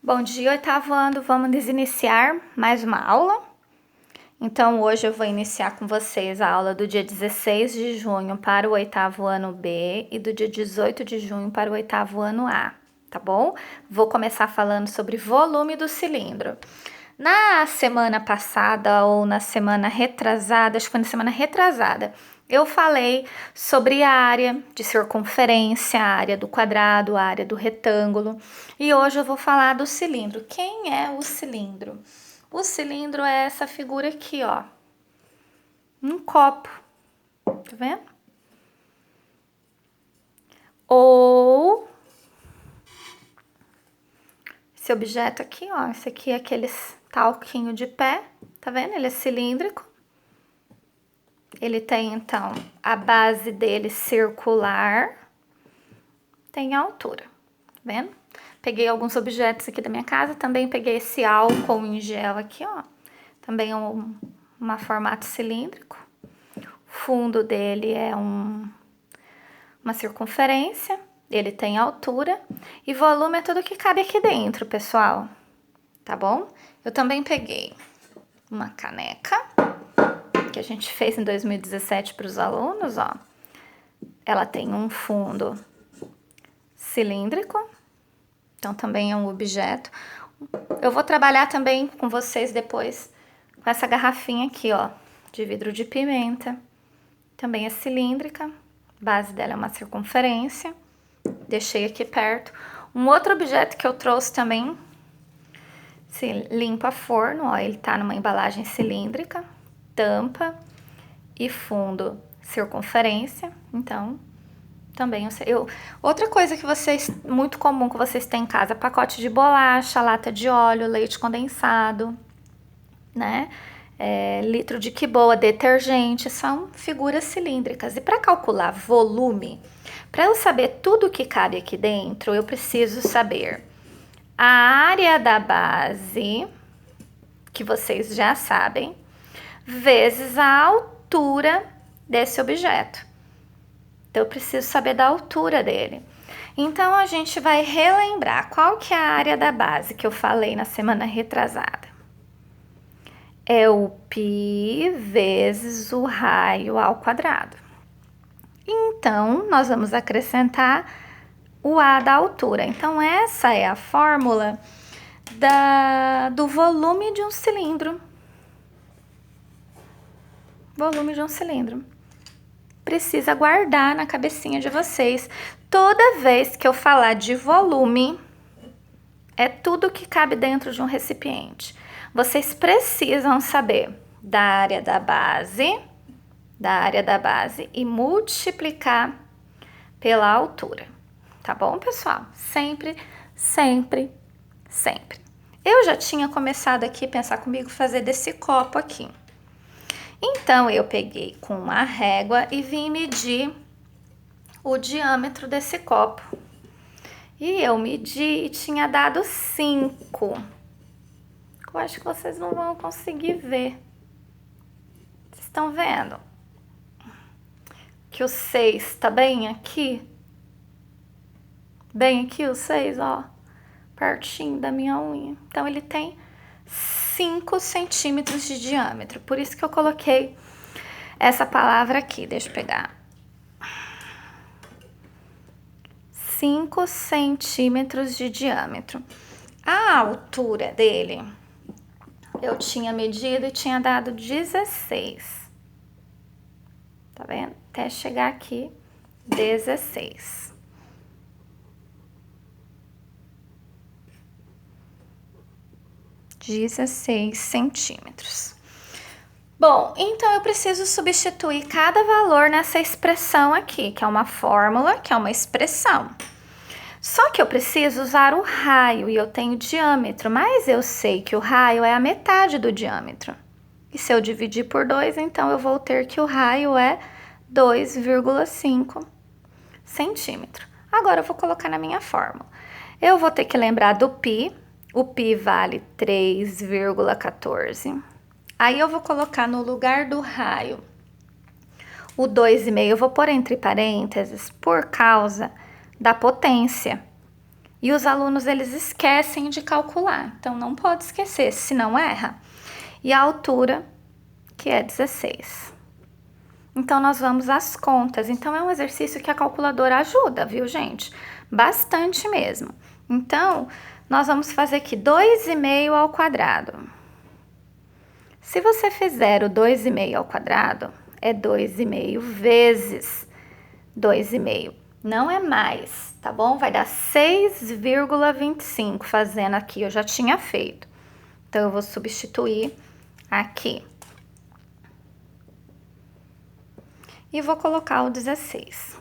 Bom dia, oitavo ano. Vamos iniciar mais uma aula? Então, hoje eu vou iniciar com vocês a aula do dia 16 de junho para o oitavo ano B e do dia 18 de junho para o oitavo ano A, tá bom? Vou começar falando sobre volume do cilindro. Na semana passada ou na semana retrasada, acho que foi na semana retrasada, eu falei sobre a área de circunferência, a área do quadrado, a área do retângulo. E hoje eu vou falar do cilindro. Quem é o cilindro? O cilindro é essa figura aqui, ó. Um copo. Tá vendo? Ou esse objeto aqui, ó. Esse aqui é aquele talquinho de pé. Tá vendo? Ele é cilíndrico. Ele tem, então, a base dele circular, tem a altura, tá vendo? Peguei alguns objetos aqui da minha casa, também peguei esse álcool em gel aqui, ó. Também é um formato cilíndrico. O fundo dele é uma circunferência, ele tem altura e volume é tudo que cabe aqui dentro, pessoal, tá bom? Eu também peguei uma caneca que a gente fez em 2017 para os alunos, ó. Ela tem um fundo cilíndrico, então também é um objeto. Eu vou trabalhar também com vocês depois com essa garrafinha aqui, ó, de vidro de pimenta. Também é cilíndrica, a base dela é uma circunferência. Deixei aqui perto. Um outro objeto que eu trouxe também, se limpa forno, ó, ele tá numa embalagem cilíndrica, tampa e fundo circunferência, então também outra coisa que vocês, muito comum que vocês têm em casa, pacote de bolacha, lata de óleo, leite condensado, né? Litro de quiboa, detergente, são figuras cilíndricas. E para calcular volume, para eu saber tudo que cabe aqui dentro, eu preciso saber a área da base, que vocês já sabem, vezes a altura desse objeto. Então, eu preciso saber da altura dele. Então, a gente vai relembrar qual que é a área da base que eu falei na semana retrasada. É o π vezes o raio ao quadrado. Então, nós vamos acrescentar o A da altura. Então, essa é a fórmula do volume de um cilindro. Volume de um cilindro. Precisa guardar na cabecinha de vocês. Toda vez que eu falar de volume, é tudo que cabe dentro de um recipiente. Vocês precisam saber da área da base e multiplicar pela altura. Tá bom, pessoal? Sempre, sempre, sempre. Eu já tinha começado aqui, pensar comigo, fazer desse copo aqui. Então, eu peguei com uma régua e vim medir o diâmetro desse copo. E eu medi e tinha dado 5. Eu acho que vocês não vão conseguir ver. Vocês estão vendo? Que o 6 tá bem aqui? Bem aqui o 6, ó. Pertinho da minha unha. Então, ele tem 5 centímetros de diâmetro. Por isso que eu coloquei essa palavra aqui. Deixa eu pegar. 5 centímetros de diâmetro. A altura dele, eu tinha medido e tinha dado 16. Tá vendo? Até chegar aqui, 16. Centímetros. Bom, então eu preciso substituir cada valor nessa expressão aqui, que é uma fórmula, que é uma expressão. Só que eu preciso usar o raio e eu tenho diâmetro, mas eu sei que o raio é a metade do diâmetro. E se eu dividir por 2, então eu vou ter que o raio é 2,5 centímetro. Agora eu vou colocar na minha fórmula. Eu vou ter que lembrar do π. O π vale 3,14. Aí eu vou colocar no lugar do raio o 2,5. Eu vou pôr entre parênteses por causa da potência. E os alunos, eles esquecem de calcular. Então, não pode esquecer, senão erra. E a altura, que é 16. Então, nós vamos às contas. Então, é um exercício que a calculadora ajuda, viu, gente? Bastante mesmo. Então, nós vamos fazer aqui 2,5 ao quadrado. Se você fizer o 2,5 ao quadrado, é 2,5 vezes 2,5. Não é mais, tá bom? Vai dar 6,25 fazendo aqui. Eu já tinha feito. Então, eu vou substituir aqui. E vou colocar o 16.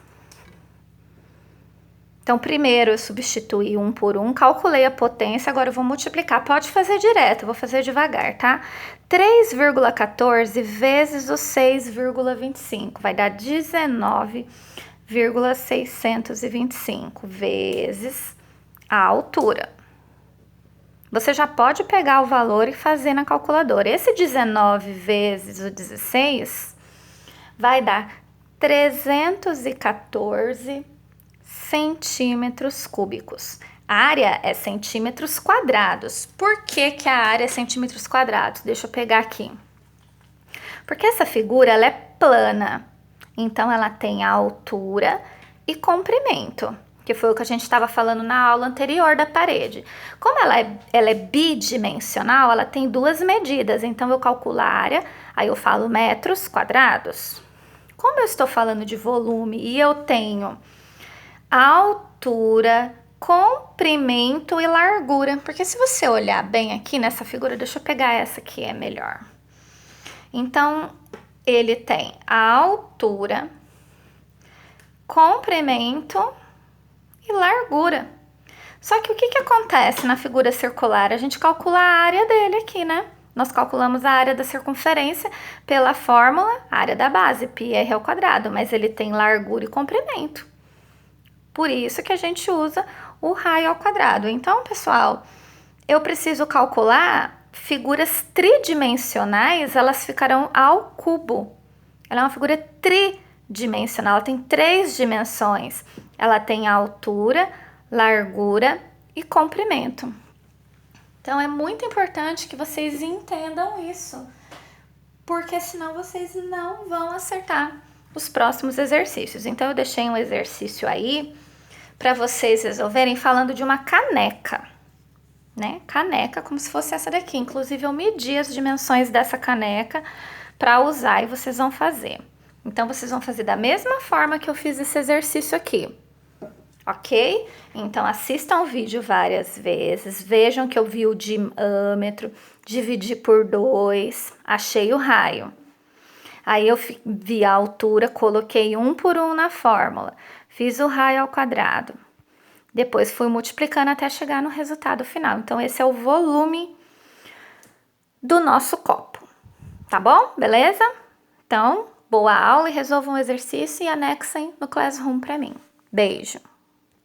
Então, primeiro eu substituí 1 por 1, calculei a potência, agora eu vou multiplicar. Pode fazer direto, eu vou fazer devagar, tá? 3,14 vezes o 6,25 vai dar 19,625 vezes a altura. Você já pode pegar o valor e fazer na calculadora. Esse 19 vezes o 16 vai dar 314 centímetros cúbicos. A área é centímetros quadrados. Por que que a área é centímetros quadrados? Deixa eu pegar aqui. Porque essa figura, ela é plana. Então, ela tem a altura e comprimento, que foi o que a gente estava falando na aula anterior da parede. Como ela é bidimensional, ela tem duas medidas. Então, eu calculo a área, aí eu falo metros quadrados. Como eu estou falando de volume e eu tenho altura, comprimento e largura, porque se você olhar bem aqui nessa figura, deixa eu pegar essa que é melhor. Então, ele tem a altura, comprimento e largura. Só que o que acontece na figura circular? A gente calcula a área dele aqui, né? Nós calculamos a área da circunferência pela fórmula área da base, πr ao quadrado, mas ele tem largura e comprimento. Por isso que a gente usa o raio ao quadrado. Então, pessoal, eu preciso calcular figuras tridimensionais, elas ficarão ao cubo. Ela é uma figura tridimensional, ela tem 3 dimensões. Ela tem altura, largura e comprimento. Então, é muito importante que vocês entendam isso, porque senão vocês não vão acertar os próximos exercícios. Então, eu deixei um exercício aí para vocês resolverem falando de uma caneca, né? Caneca, como se fosse essa daqui. Inclusive, eu medi as dimensões dessa caneca para usar e vocês vão fazer. Então, vocês vão fazer da mesma forma que eu fiz esse exercício aqui. Ok? Então, assistam o vídeo várias vezes, vejam que eu vi o diâmetro, dividi por 2, achei o raio. Aí eu vi a altura, coloquei 1 por 1 na fórmula, fiz o raio ao quadrado. Depois fui multiplicando até chegar no resultado final. Então, esse é o volume do nosso copo, tá bom? Beleza? Então, boa aula e resolvam o exercício e anexem no Classroom para mim. Beijo!